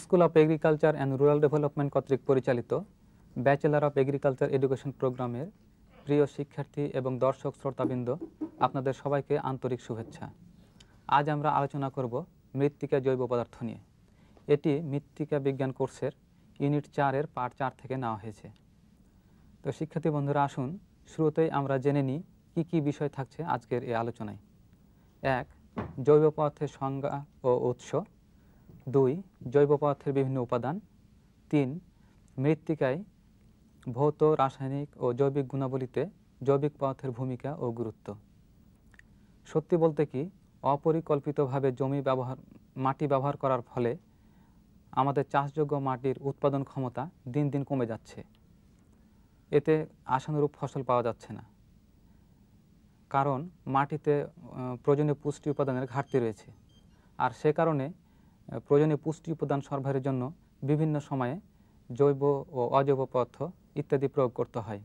School of agriculture and rural development কর্তৃক পরিচালিত bachelor of agriculture education প্রোগ্রামের প্রিয় শিক্ষার্থী এবং দর্শক শ্রোতাবৃন্দ, আপনাদের সবাইকে আন্তরিক শুভেচ্ছা। আজ আমরা আলোচনা করব মৃত্তিকা জৈব পদার্থ নিয়ে। এটি মৃত্তিকা বিজ্ঞান কোর্সের ইউনিট 4-এর পার্ট 4 থেকে নেওয়া হয়েছে। তো শিক্ষার্থী বন্ধুরা, আসুন শুরুতেই আমরা জেনে নিই কী কী বিষয় থাকছে আজকের এই আলোচনায়। 1. জৈব পদার্থের সংজ্ঞা ও উৎস। 2. জৈব পদার্থের বিভিন্ন উপাদান। 3. মৃত্তিকায় ভৌত, রাসায়নিক ও জৈবিক গুণাবলীতে জৈবিক পদার্থের ভূমিকা ও গুরুত্ব। সত্যি বলতে কি, অপরিকল্পিতভাবে মাটি ব্যবহার করার ফলে আমাদের চাষযোগ্য মাটির উৎপাদন ক্ষমতা দিন দিন কমে যাচ্ছে। এতে আশানুরূপ ফসল পাওয়া যাচ্ছে না, কারণ মাটিতে প্রয়োজনীয় পুষ্টি উপাদানের ঘাটতি রয়েছে। আর সে কারণে প্রয়োজনীয় পুষ্টি উপাদান সরবরাহের জন্য বিভিন্ন সময়ে জৈব ও অজৈব পদার্থ ইত্যাদি প্রয়োগ করতে হয়।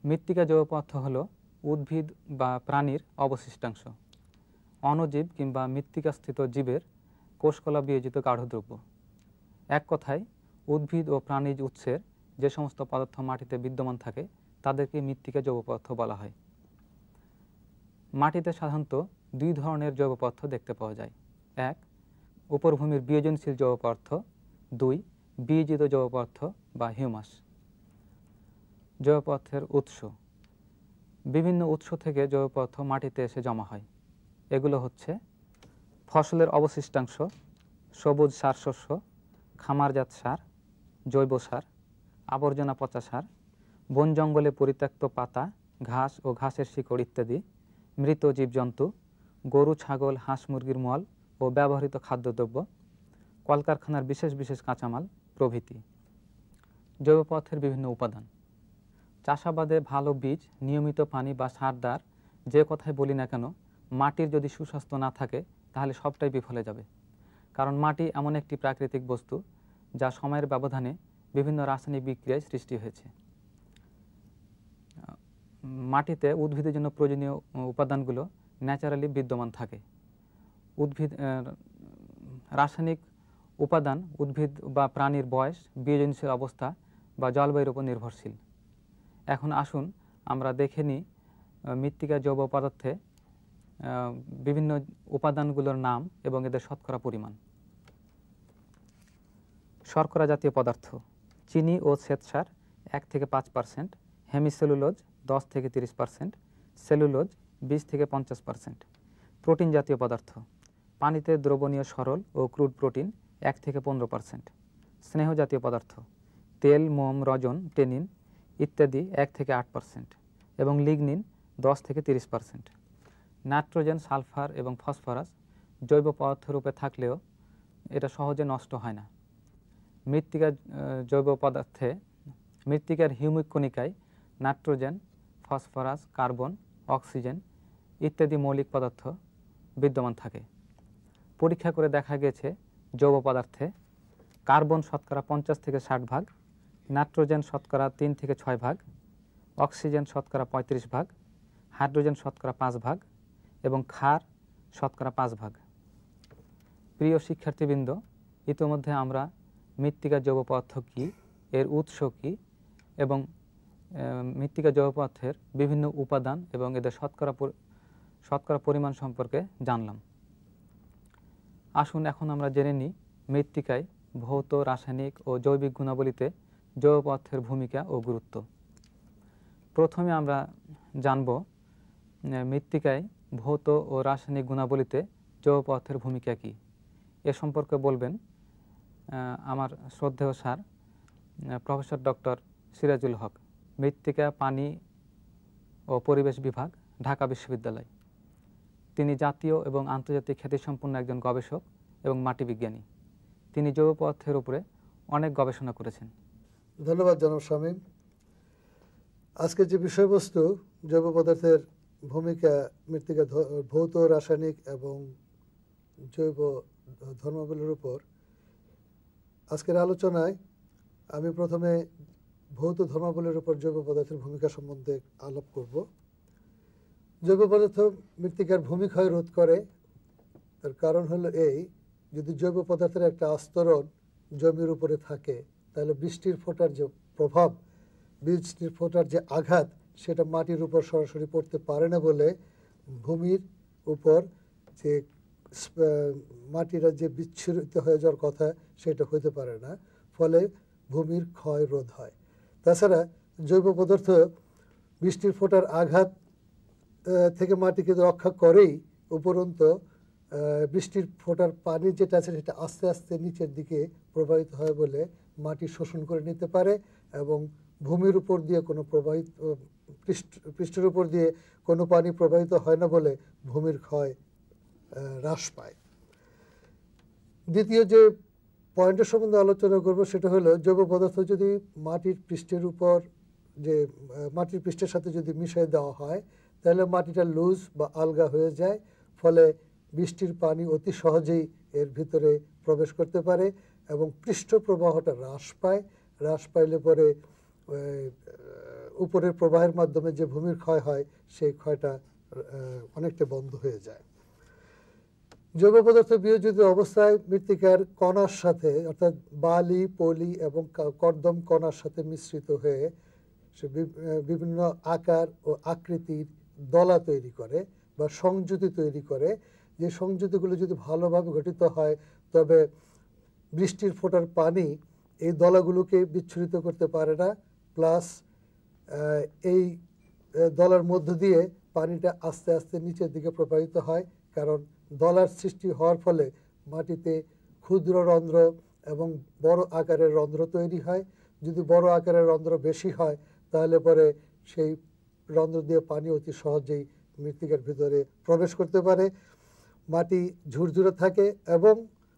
মৃত্তিকা জৈব পদার্থ হল উদ্ভিদ বা প্রাণীর অবশিষ্টাংশ, অণুজীব কিংবা মৃত্তিকাস্থিত জীবের কোষকলা বিয়োজিত গাঢ়দ্রব্য। এক কথায়, উদ্ভিদ ও প্রাণীজ উৎসের যে সমস্ত পদার্থ মাটিতে বিদ্যমান থাকে তাদেরকে মৃত্তিকা জৈব পদার্থ বলা হয়। মাটিতে সাধারণত 2 ধরনের জৈব পদার্থ দেখতে পাওয়া যায়। 1. উপরভূমির বিয়োজনশীল জৈব পদার্থ। 2. বিয়োজিত জৈব পদার্থ বা হিউমাস। জৈব পদার্থের উৎস। বিভিন্ন উৎস থেকে জৈব পদার্থ মাটিতে এসে জমা হয়। এগুলো হচ্ছে ফসলের অবশিষ্টাংশ, সবুজ সার শস্য, খামারজাত সার, জৈব সার, আবর্জনা পচা সার, বন জঙ্গলে পরিত্যক্ত পাতা, ঘাস ও ঘাসের শিকড় ইত্যাদি, মৃত জীবজন্তু, গরু, ছাগল, হাঁস, মুরগির মল ও ব্যবহৃত খাদ্যদ্রব্য, কলকারখানার বিশেষ বিশেষ কাঁচামাল প্রভৃতি। জৈব পদার্থের বিভিন্ন উপাদান। চাষাবাদে ভালো বীজ, নিয়মিত পানি বা সার দেওয়ার যে কথাই বলি না কেন, মাটির যদি সুস্বাস্থ্য না থাকে তাহলে সবটাই বিফলে যাবে। কারণ মাটি এমন একটি প্রাকৃতিক বস্তু যা সময়ের ব্যবধানে বিভিন্ন রাসায়নিক বিক্রিয়ায় সৃষ্টি হয়েছে। মাটিতে উদ্ভিদের জন্য প্রয়োজনীয় উপাদানগুলো ন্যাচারালি বিদ্যমান থাকে। রাসায়নিক উপাদান উদ্ভিদ বা প্রাণীর বয়স, বিয়োজনশীল অবস্থা বা জলবায়ুর উপর নির্ভরশীল। এখন আসুন আমরা দেখে নিই মৃত্তিকা জৈব পদার্থে বিভিন্ন উপাদানগুলোর নাম এবং এদের শতকরা পরিমাণ। শর্করা জাতীয় পদার্থ: চিনি ও শ্বেতসার 1 থেকে 5%, হেমিসেলুলোজ 10 থেকে 30%, সেলুলোজ 20 থেকে 50%। প্রোটিন জাতীয় পদার্থ: পানিতে দ্রবণীয় সরল ও ক্রুড প্রোটিন 1 থেকে 15%। স্নেহ জাতীয় পদার্থ: তেল, মোম, রজন, টেনিন ইত্যাদি 1 থেকে 8% এবং লিগনিন 10 থেকে 30%। নাইট্রোজেন, সালফার এবং ফসফরাস জৈব পদার্থ রূপে থাকলেও এটা সহজে নষ্ট হয় না। মৃত্তিকার হিউমিক কণিকায় নাইট্রোজেন, ফসফরাস, কার্বন, অক্সিজেন ইত্যাদি মৌলিক পদার্থ বিদ্যমান থাকে। পরীক্ষা করে দেখা গেছে জৈব পদার্থে কার্বন শতকরা 50 থেকে 60 ভাগ, নাইট্রোজেন শতকরা 3 থেকে 6 ভাগ, অক্সিজেন শতকরা 35 ভাগ, হাইড্রোজেন শতকরা 5 ভাগ এবং ক্ষার শতকরা 5 ভাগ। প্রিয় শিক্ষার্থীবৃন্দ, ইতিমধ্যে আমরা মৃত্তিকা জৈব পদার্থ কী, এর উৎস কী এবং মৃত্তিকা জৈব পদার্থের বিভিন্ন উপাদান এবং এদের শতকরা পরিমাণ সম্পর্কে জানলাম। আসুন এখন আমরা জেনে নিই মৃত্তিকায় ভৌত, রাসায়নিক ও জৈবিক গুণাবলীতে জৈব পদার্থের ভূমিকা ও গুরুত্ব। প্রথমে আমরা জানব মৃত্তিকায় ভৌত ও রাসায়নিক গুণাবলীতে জৈব পদার্থের ভূমিকা কী। এ সম্পর্কে বলবেন আমার শ্রদ্ধেয় স্যার প্রফেসর ডক্টর সিরাজুল হক, মৃত্তিকা, পানি ও পরিবেশ বিভাগ, ঢাকা বিশ্ববিদ্যালয়। তিনি জাতীয় এবং আন্তর্জাতিক খ্যাতিসম্পন্ন একজন গবেষক এবং মাটি বিজ্ঞানী। তিনি জৈব পদার্থের উপরে অনেক গবেষণা করেছেন। ধন্যবাদ জনাব শামীম। আজকের যে বিষয়বস্তু জৈব পদার্থের ভূমিকা মৃত্তিকা ভৌত, রাসায়নিক এবং জৈব ধর্মাবলীর উপর, আজকের আলোচনায় আমি প্রথমে ভৌত ধর্মাবলীর উপর জৈব পদার্থের ভূমিকা সম্বন্ধে আলাপ করব। জৈব পদার্থ মৃত্তিকার ভূমিক্ষয় রোধ করে। তার কারণ হলো এই, যদি জৈব পদার্থের একটা আস্তরণ জমির উপরে থাকে তাহলে বৃষ্টির ফোঁটার যে প্রভাব, বৃষ্টির ফোঁটার যে আঘাত, সেটা মাটির উপর সরাসরি পড়তে পারে না বলে ভূমির উপর যে মাটিরা যে বিচ্ছুরিত হয়ে যাওয়ার কথা সেটা হতে পারে না, ফলে ভূমির ক্ষয় রোধ হয়। তাছাড়া জৈব পদার্থ বৃষ্টির ফোঁটার আঘাত থেকে মাটিকে রক্ষা করেই, উপরন্তু বৃষ্টির ফোঁটার পানি যেটা আছে সেটা আস্তে আস্তে নিচের দিকে প্রবাহিত হয় বলে মাটি শোষণ করে নিতে পারে এবং ভূমির উপর দিয়ে কোনো পৃষ্ঠের উপর দিয়ে কোনো পানি প্রবাহিত হয় না বলে ভূমির ক্ষয় হ্রাস পায়। দ্বিতীয় যে পয়েন্টের সম্বন্ধে আলোচনা করব সেটা হলো, জৈব পদার্থ যদি মাটির পৃষ্ঠের উপর যে মাটির পৃষ্ঠের সাথে যদি মিশিয়ে দেওয়া হয় তাহলে মাটিটা লুজ বা আলগা হয়ে যায়, ফলে বৃষ্টির পানি অতি সহজেই এর ভিতরে প্রবেশ করতে পারে এবং পৃষ্ঠ প্রবাহটা হ্রাস পায়। হ্রাস পাইলে পরে উপরের প্রবাহের মাধ্যমে যে ভূমির ক্ষয় হয় সেই ক্ষয়টা অনেকটা বন্ধ হয়ে যায়। জৈব পদার্থ বিয়োজিত অবস্থায় মৃত্তিকার কণার সাথে, অর্থাৎ বালি, পলি এবং কর্দম কণার সাথে মিশ্রিত হয়ে সে বিভিন্ন আকার ও আকৃতির দলা তৈরি করে বা সংযুতি তৈরি করে। যে সংযুতিগুলো যদি ভালোভাবে গঠিত হয় তবে বৃষ্টির ফোঁটার পানি এই দলাগুলোকে বিচ্ছুরিত করতে পারে না, প্লাস এই দলার মধ্য দিয়ে পানিটা আস্তে আস্তে নিচের দিকে প্রবাহিত হয়, কারণ দলার সৃষ্টি হওয়ার ফলে মাটিতে ক্ষুদ্র রন্ধ্র এবং বড় আকারের রন্ধ্র তৈরি হয়। যদি বড় আকারের রন্ধ্র বেশি হয় তাহলে পরে সেই রন্ধ্র দিয়ে পানি অতি সহজেই মৃত্তিকার ভিতরে প্রবেশ করতে পারে। মাটি ঝুরঝুরে থাকে এবং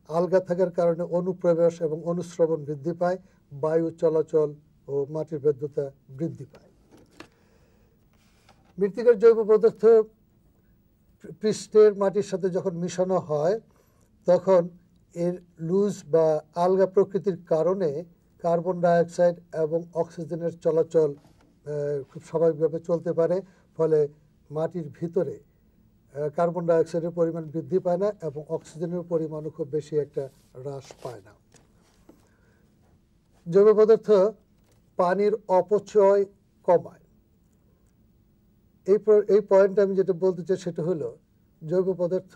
আলগা থাকার কারণে অনুপ্রবেশ এবং অনুশ্রবণ বৃদ্ধি পায়, বায়ু চলাচল ও মাটির ভেদ্যতা বৃদ্ধি পায়। মৃত্তিকার জৈব পদার্থ পৃষ্ঠের মাটির সাথে যখন মিশানো হয় তখন এর লুজ বা আলগা প্রকৃতির কারণে কার্বন ডাইঅক্সাইড এবং অক্সিজেনের চলাচল খুব স্বাভাবিকভাবে চলতে পারে, ফলে মাটির ভিতরে কার্বন ডাইঅক্সাইডের পরিমাণ বৃদ্ধি পায় না এবং অক্সিজেনের পরিমাণও খুব বেশি একটা হ্রাস পায় না। জৈব পদার্থ পানির অপচয় কমায়। এই পয়েন্টে আমি যেটা বলতে চাই সেটা হলো, জৈব পদার্থ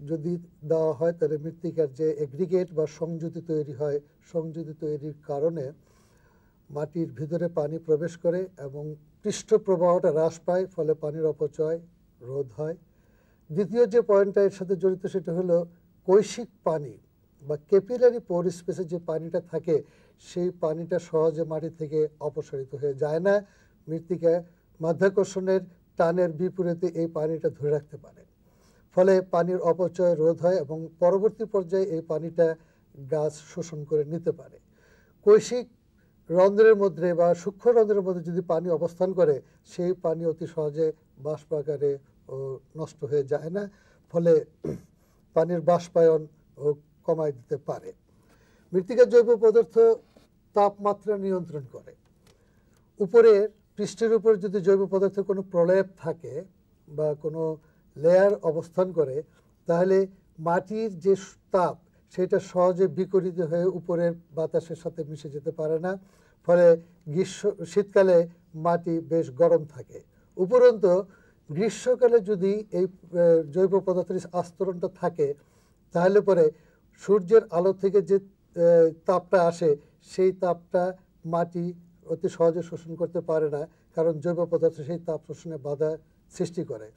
যদি দেওয়া হয় তাহলে মৃত্তিকার যে এগ্রিগেট বা সংযুতি তৈরি হয়, সংযুতি তৈরির কারণে মাটির ভিতরে পানি প্রবেশ করে এবং পৃষ্ঠ প্রবাহটা হ্রাস পায়, ফলে পানির অপচয় রোধ হয়। দ্বিতীয় যে পয়েন্টটা এর সাথে জড়িত সেটা হলো, কৈশিক পানি বা ক্যাপিলারি পোর স্পেসে যে পানিটা থাকে সেই পানিটা সহজে মাটি থেকে অপসারিত হয়ে যায় না। মৃত্তিকায় মাধ্যাকর্ষণের টানের বিপরীতে এই পানিটা ধরে রাখতে পারে, ফলে পানির অপচয় রোধ হয় এবং পরবর্তী পর্যায়ে এই পানিটা গাছ শোষণ করে নিতে পারে। কৈশিক রন্ধ্রের মধ্যে বা সূক্ষ্ম রন্ধ্রের মধ্যে যদি পানি অবস্থান করে সেই পানি অতি সহজে বাষ্প আকারে ও নষ্ট হয়ে যায় না, ফলে পানির বাষ্পায়ন ও কমায় দিতে পারে। মৃত্তিকার জৈব পদার্থ তাপমাত্রা নিয়ন্ত্রণ করে। উপরের পৃষ্ঠের উপর যদি জৈব পদার্থের কোনো প্রলেপ থাকে বা কোনো লেয়ার অবস্থান করে, তাহলে মাটির যে তাপ সেটা সহজে বিকরিত হয়ে উপরের বাতাসের সাথে মিশে যেতে পারে না, ফলে শীতকালে মাটি বেশ গরম থাকে। উপরন্তু গ্রীষ্মকালে যদি এই জৈব পদার্থের আস্তরণটা থাকে, তাহলে পরে সূর্যের আলো থেকে যে তাপটা আসে সেই তাপটা মাটি অতি সহজে শোষণ করতে পারে না, কারণ জৈব পদার্থ সেই তাপ শোষণে বাধা সৃষ্টি করে।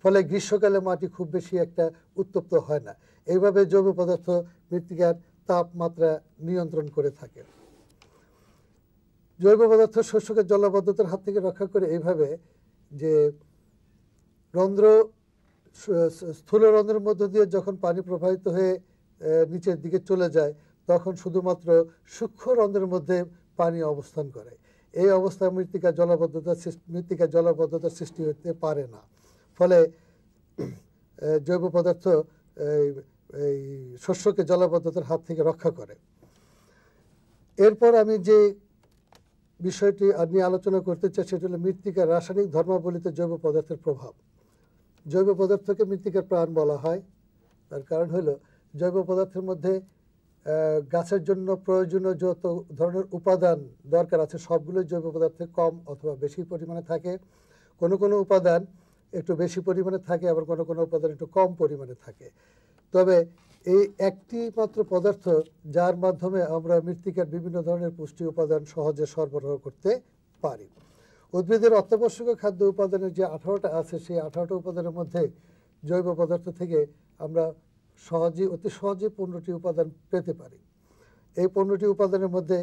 ফলে গ্রীষ্মকালে মাটি খুব বেশি একটা উত্তপ্ত হয় না। এইভাবে জৈব পদার্থ মৃত্তিকার তাপমাত্রা নিয়ন্ত্রণ করে থাকে। জৈব পদার্থ শস্যকে জলাবদ্ধতার হাত থেকে রক্ষা করে এইভাবে যে স্থূল রন্ধ্রের মধ্য দিয়ে যখন পানি প্রবাহিত হয়ে নিচের দিকে চলে যায়, তখন শুধুমাত্র সূক্ষ্ম রন্ধ্রের মধ্যে পানি অবস্থান করে। এই অবস্থায় মৃত্তিকা জলাবদ্ধতার সৃষ্টি হতে পারে না। ফলে জৈব পদার্থ এই শস্যকে জলাবদ্ধতার হাত থেকে রক্ষা করে। এরপর আমি যে বিষয়টি নিয়ে আলোচনা করতে চাই সেটা হলো মৃত্তিকার রাসায়নিক ধর্মাবলিতে জৈব পদার্থের প্রভাব। জৈব পদার্থকে মৃত্তিকার প্রাণ বলা হয়। তার কারণ হলো জৈব পদার্থের মধ্যে গাছের জন্য প্রয়োজনীয় যত ধরনের উপাদান দরকার আছে সবগুলোই জৈব পদার্থে কম অথবা বেশি পরিমাণে থাকে। কোনো কোনো উপাদান একটু বেশি পরিমাণে থাকে, আবার কোনো কোনো উপাদান একটু কম পরিমাণে থাকে। তবে এই একটি মাত্র পদার্থ যার মাধ্যমে আমরা মৃত্তিকার বিভিন্ন ধরনের পুষ্টি উপাদান সহজে সরবরাহ করতে পারি। উদ্ভিদের অত্যাবশ্যকীয় খাদ্য উপাদানের যে 18টা আছে, সেই 18টা উপাদানের মধ্যে জৈব পদার্থ থেকে আমরা অতি সহজে 15টি উপাদান পেতে পারি। এই 15টি উপাদানের মধ্যে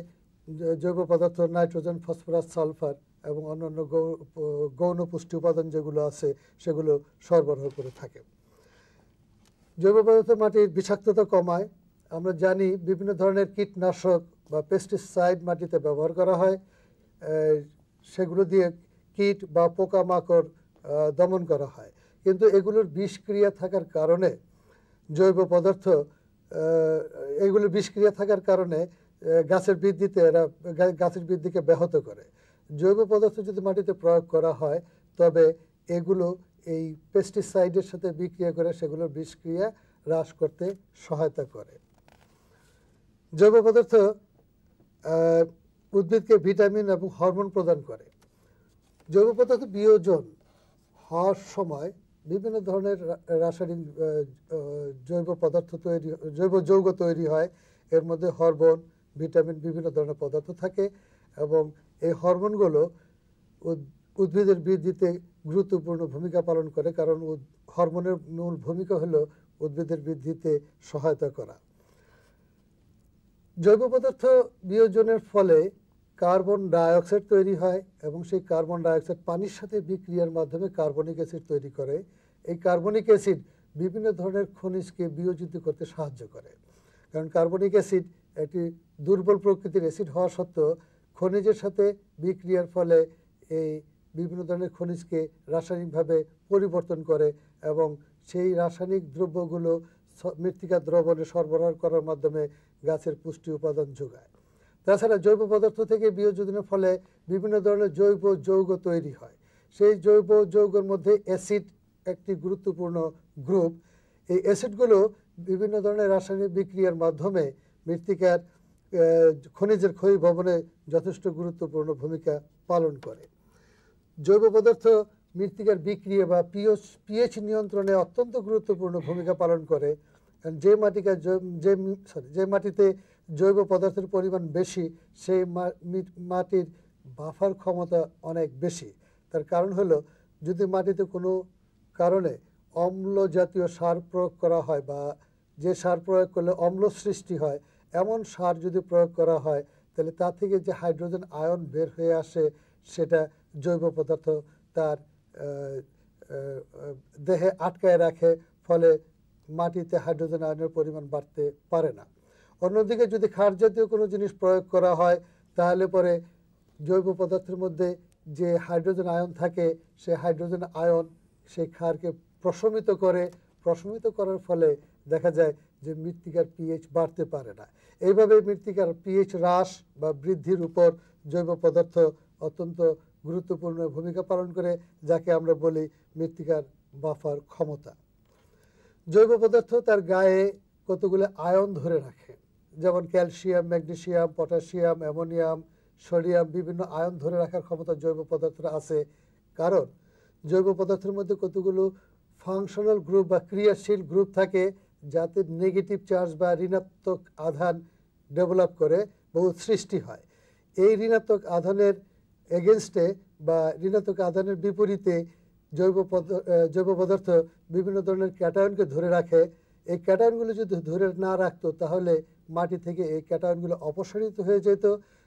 জৈব পদার্থ নাইট্রোজেন, ফসফরাস, সালফার এবং অন্যান্য গৌণ পুষ্টি উপাদান যেগুলো আছে সেগুলো সরবরাহ করে থাকে। জৈব পদার্থ মাটির বিষাক্ততা কমায়। আমরা জানি বিভিন্ন ধরনের কীটনাশক বা পেস্টিসাইড মাটিতে ব্যবহার করা হয়, সেগুলো দিয়ে কীট বা পোকামাকড় দমন করা হয়। কিন্তু এগুলোর বিষক্রিয়া থাকার কারণে গাছের বৃদ্ধিকে ব্যাহত করে। জৈব পদার্থ যদি মাটিতে প্রয়োগ করা হয় তবে এগুলো এই পেস্টিসাইডের সাথে বিক্রিয়া করে সেগুলোর বিষক্রিয়া হ্রাস করতে সহায়তা করে। জৈব পদার্থ উদ্ভিদকে ভিটামিন এবং হরমোন প্রদান করে। জৈব পদার্থ বিয়োজন হওয়ার সময় বিভিন্ন ধরনের রাসায়নিক জৈব যৌগ তৈরি হয়। এর মধ্যে হরমোন, ভিটামিন, বিভিন্ন ধরনের পদার্থ থাকে এবং এই হরমোনগুলো উদ্ভিদের বৃদ্ধিতে গুরুত্বপূর্ণ ভূমিকা পালন করে, কারণ হরমোনের মূল ভূমিকা হলো উদ্ভিদের বৃদ্ধিতে সহায়তা করা। জৈব পদার্থ বিয়োজনের ফলে কার্বন ডাইঅক্সাইড তৈরি হয় এবং সেই কার্বন ডাইঅক্সাইড পানির সাথে বিক্রিয়ার মাধ্যমে কার্বনিক অ্যাসিড তৈরি করে। এই কার্বনিক অ্যাসিড বিভিন্ন ধরনের খনিজকে বিয়োজিত করতে সাহায্য করে, কারণ কার্বনিক অ্যাসিড একটি দুর্বল প্রকৃতির অ্যাসিড হওয়া সত্ত্বেও খনিজের সাথে বিক্রিয়ার ফলে এই বিভিন্ন ধরনের খনিজকে রাসায়নিকভাবে পরিবর্তন করে এবং সেই রাসায়নিক দ্রব্যগুলো মৃত্তিকার দ্রবণে সরবরাহ করার মাধ্যমে গাছের পুষ্টি উপাদান যোগায়। তাছাড়া জৈব পদার্থ থেকে বিয়োজনের ফলে বিভিন্ন ধরনের জৈব যৌগ তৈরি হয়। সেই জৈব যৌগের মধ্যে অ্যাসিড একটি গুরুত্বপূর্ণ গ্রুপ। এই অ্যাসিডগুলো বিভিন্ন ধরনের রাসায়নিক বিক্রিয়ার মাধ্যমে মৃত্তিকার খনিজের ক্ষয়ীভবনে যথেষ্ট গুরুত্বপূর্ণ ভূমিকা পালন করে। জৈব পদার্থ মৃত্তিকার বিক্রিয়া বা পিএইচ নিয়ন্ত্রণে অত্যন্ত গুরুত্বপূর্ণ ভূমিকা পালন করে। যে মাটিতে জৈব পদার্থের পরিমাণ বেশি সেই মাটির বাফার ক্ষমতা অনেক বেশি। তার কারণ হলো যদি মাটিতে কোনো কারণে অম্ল জাতীয় সার প্রয়োগ করা হয় বা যে সার প্রয়োগ করলে অম্ল সৃষ্টি হয়, এমন সার যদি প্রয়োগ করা হয় তাহলে তা থেকে যে হাইড্রোজেন আয়ন বের হয়ে আসে সেটা জৈব পদার্থ তার দেহে আটকায় রাখে, ফলে মাটিতে হাইড্রোজেন আয়নের পরিমাণ বাড়তে পারে না। অন্যদিকে যদি ক্ষার জাতীয় কোনো জিনিস প্রয়োগ করা হয় তাহলে পরে জৈব পদার্থের মধ্যে যে হাইড্রোজেন আয়ন থাকে সেই হাইড্রোজেন আয়ন সেই ক্ষারকে প্রশমিত করার ফলে দেখা যায় যে মৃত্তিকার পিএইচ বাড়তে পারে না। এইভাবে মৃত্তিকার পিএইচ হ্রাস বা বৃদ্ধির উপর জৈব পদার্থ অত্যন্ত গুরুত্বপূর্ণ ভূমিকা পালন করে, যাকে আমরা বলি মৃত্তিকার বাফার ক্ষমতা। জৈব পদার্থ তার গায়ে কতগুলো আয়ন ধরে রাখে, যেমন calcium, magnesium, potassium, ammonium, sodium, বিভিন্ন আয়ন ধরে রাখার ক্ষমতা জৈব পদার্থের আছে। কারণ জৈব পদার্থের মধ্যে কতগুলো ফাংশনাল গ্রুপ বা ক্রিয়াশীল গ্রুপ থাকে, যাতে নেগেটিভ চার্জ বা ঋণাত্মক আধান ডেভেলপ করে বহু সৃষ্টি হয়। এই ঋণাত্মক আধানের এগেনস্টে বা ঋণাত্মক আধানের বিপরীতে জৈব পদার্থ বিভিন্ন ধরনের ক্যাটায়নকে ধরে রাখে। এই ক্যাটায়নগুলো যদি ধরে না রাখতো, তাহলে মাটি থেকে এই ক্যাটায়নগুলো অপসারিত হয়ে যেত,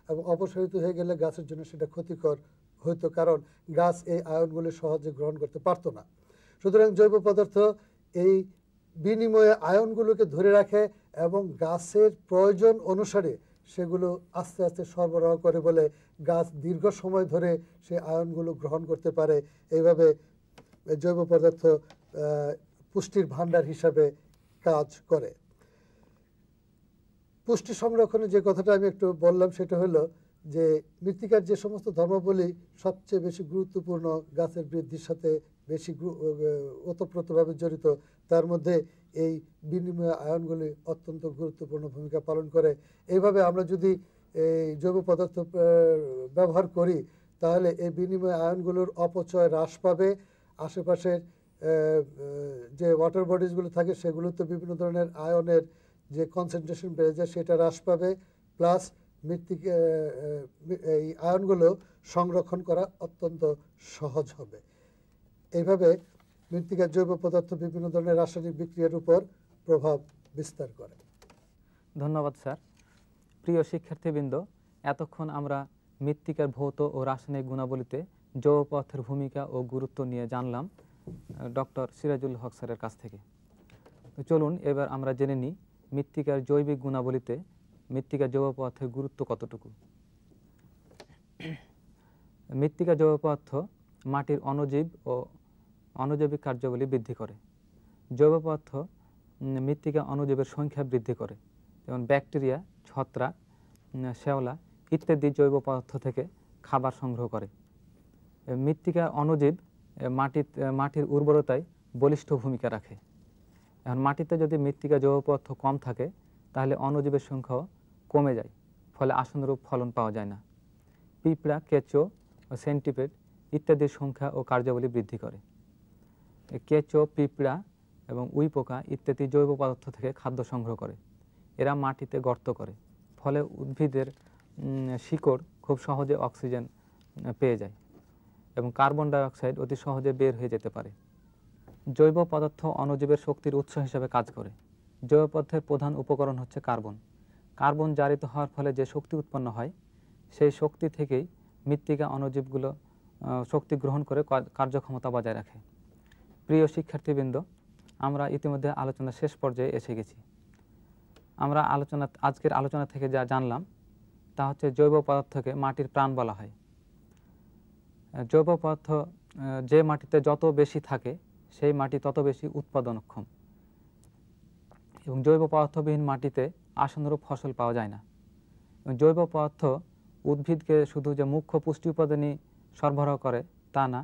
এবং অপসারিত হয়ে গেলে গাছের জন্য সেটা ক্ষতিকর হতো, কারণ গাছ এই আয়নগুলো সহজে গ্রহণ করতে পারতো না। সুতরাং জৈব পদার্থ এই বিনিময়ে আয়নগুলোকে ধরে রাখে এবং গাছের প্রয়োজন অনুসারে সেগুলো আস্তে আস্তে সরবরাহ করে বলে গাছ দীর্ঘ সময় ধরে সেই আয়নগুলো গ্রহণ করতে পারে। এইভাবে জৈব পদার্থ পুষ্টির ভাণ্ডার হিসাবে কাজ করে। পুষ্টি সংরক্ষণে যে কথাটা আমি একটু বললাম, সেটা হলো যে মৃত্তিকার যে সমস্ত ধর্মাবলী সবচেয়ে বেশি গুরুত্বপূর্ণ, গাছের বৃদ্ধির সাথে বেশি ওতপ্রোতভাবে জড়িত, তার মধ্যে এই বিনিময় আয়নগুলি অত্যন্ত গুরুত্বপূর্ণ ভূমিকা পালন করে। এইভাবে আমরা যদি এই জৈব পদার্থ ব্যবহার করি, তাহলে এই বিনিময় আয়নগুলোর অপচয় হ্রাস পাবে। আশেপাশের যে ওয়াটার বডিজগুলো থাকে, সেগুলোতে বিভিন্ন ধরনের আয়নের যে কনসেন্ট্রেশন বেড়ে যায়, সেটা হ্রাস পাবে। প্লাস মৃত্তিকা এই আয়নগুলো সংরক্ষণ করা অত্যন্ত সহজ হবে। এইভাবে মৃত্তিকার জৈব পদার্থ বিভিন্ন ধরনের রাসায়নিক বিক্রিয়ার উপর প্রভাব বিস্তার করে। ধন্যবাদ স্যার। প্রিয় শিক্ষার্থীবৃন্দ, এতক্ষণ আমরা মৃত্তিকার ভৌত ও রাসায়নিক গুণাবলীতে জৈব পদার্থের ভূমিকা ও গুরুত্ব নিয়ে জানলাম ডক্টর সিরাজুল হক স্যারের কাছ থেকে। তো চলুন এবার আমরা জেনে নিই মৃত্তিকার জৈবিক গুণাবলীতে মৃত্তিকার জৈব পদার্থের গুরুত্ব কতটুকু। মৃত্তিকা জৈব পদার্থ মাটির অণুজীব ও অণুজৈবিক কার্যাবলী বৃদ্ধি করে। জৈব পদার্থ মৃত্তিকা অণুজীবের সংখ্যা বৃদ্ধি করে, যেমন ব্যাকটেরিয়া, ছত্রাক, শ্যাওলা ইত্যাদি জৈব পদার্থ থেকে খাবার সংগ্রহ করে। মৃত্তিকা অণুজীব মাটির উর্বরতায় বলিষ্ঠ ভূমিকা রাখে। এখন মাটিতে যদি মৃত্তিকা জৈব পদার্থ কম থাকে, তাহলে অণুজীবের সংখ্যাও কমে যায়, ফলে আশানুরূপ ফলন পাওয়া যায় না। পিঁপড়া, কেঁচো, সেন্টিপিড ইত্যাদির সংখ্যা ও কার্যাবলী বৃদ্ধি করে। কেঁচো, পিঁপড়া এবং উই পোকা ইত্যাদি জৈব পদার্থ থেকে খাদ্য সংগ্রহ করে। এরা মাটিতে গর্ত করে, ফলে উদ্ভিদের শিকড় খুব সহজে অক্সিজেন পেয়ে যায় এবং কার্বন ডাই অক্সাইড অতি সহজে বের হয়ে যেতে পারে। জৈব পদার্থ অণুজীবের শক্তির উৎস হিসেবে কাজ করে। জৈব পদার্থের প্রধান উপকরণ হচ্ছে কার্বন। কার্বন জারিত হওয়ার ফলে যে শক্তি উৎপন্ন হয়, সেই শক্তি থেকেই মৃত্তিকা অণুজীবগুলো শক্তি গ্রহণ করে কার্যক্ষমতা বজায় রাখে। প্রিয় শিক্ষার্থীবৃন্দ, আমরা ইতিমধ্যে আলোচনার শেষ পর্যায়ে এসে গেছি। আমরা আজকের আলোচনা থেকে যা জানলাম তা হচ্ছে জৈব পদার্থকে মাটির প্রাণ বলা হয়। জৈব পদার্থ যে মাটিতে যত বেশি থাকে, সেই মাটি তত বেশি উৎপাদনক্ষম, এবং জৈব পদার্থবিহীন মাটিতে আশানুরূপ ফসল পাওয়া যায় না। জৈব পদার্থ উদ্ভিদকে শুধু যে মুখ্য পুষ্টি উপাদানই সরবরাহ করে তা না,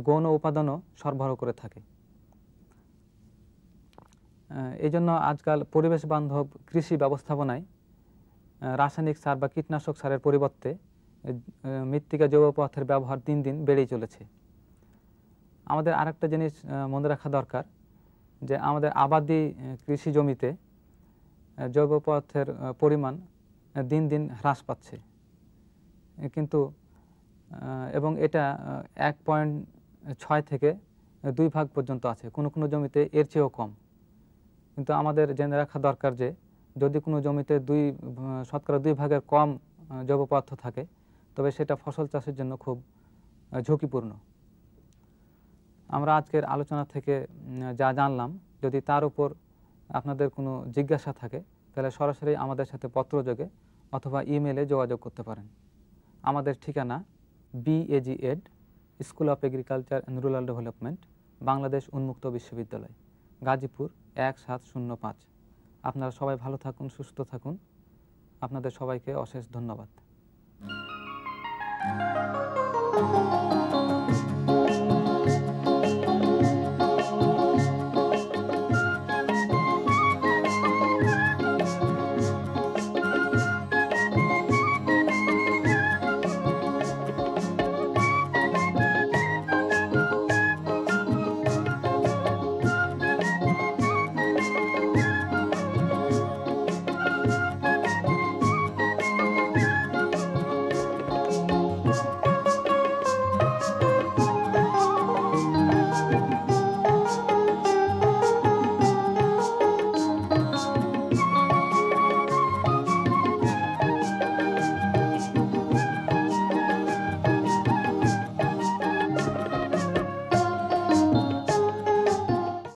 গৌণ উপাদানও সরবরাহ করে থাকে। এই জন্য আজকাল পরিবেশ বান্ধব কৃষি ব্যবস্থাপনায় রাসায়নিক সার বা কীটনাশক সারের পরিবর্তে মৃত্তিকা জৈব পদার্থের ব্যবহার দিন দিন বেড়েই চলেছে। আমাদের আরেকটা জিনিস মনে রাখা দরকার, যে আমাদের আবাদি কৃষি জমিতে জৈব পদার্থের পরিমাণ দিন দিন হ্রাস পাচ্ছে, কিন্তু এবং এটা 1.6 থেকে 2 ভাগ পর্যন্ত আছে, কোনো কোনো জমিতে এর চেয়েও কম। কিন্তু আমাদের জেনে রাখা দরকার যে যদি কোনো জমিতে 2 ভাগের কম জৈব পদার্থ থাকে, তবে সেটা ফসল চাষের জন্য খুব ঝুঁকিপূর্ণ। আমরা আজকের আলোচনা থেকে যা জানলাম, যদি তার উপর আপনাদের কোনো জিজ্ঞাসা থাকে, তাহলে সরাসরি আমাদের সাথে পত্রযোগে অথবা ইমেলে যোগাযোগ করতে পারেন। আমাদের ঠিকানা BAG-ED, school of agriculture and rural development, Bangladesh উন্মুক্ত বিশ্ববিদ্যালয়, গাজীপুর 1705। আপনারা সবাই ভালো থাকুন, সুস্থ থাকুন। আপনাদের সবাইকে অশেষ ধন্যবাদ।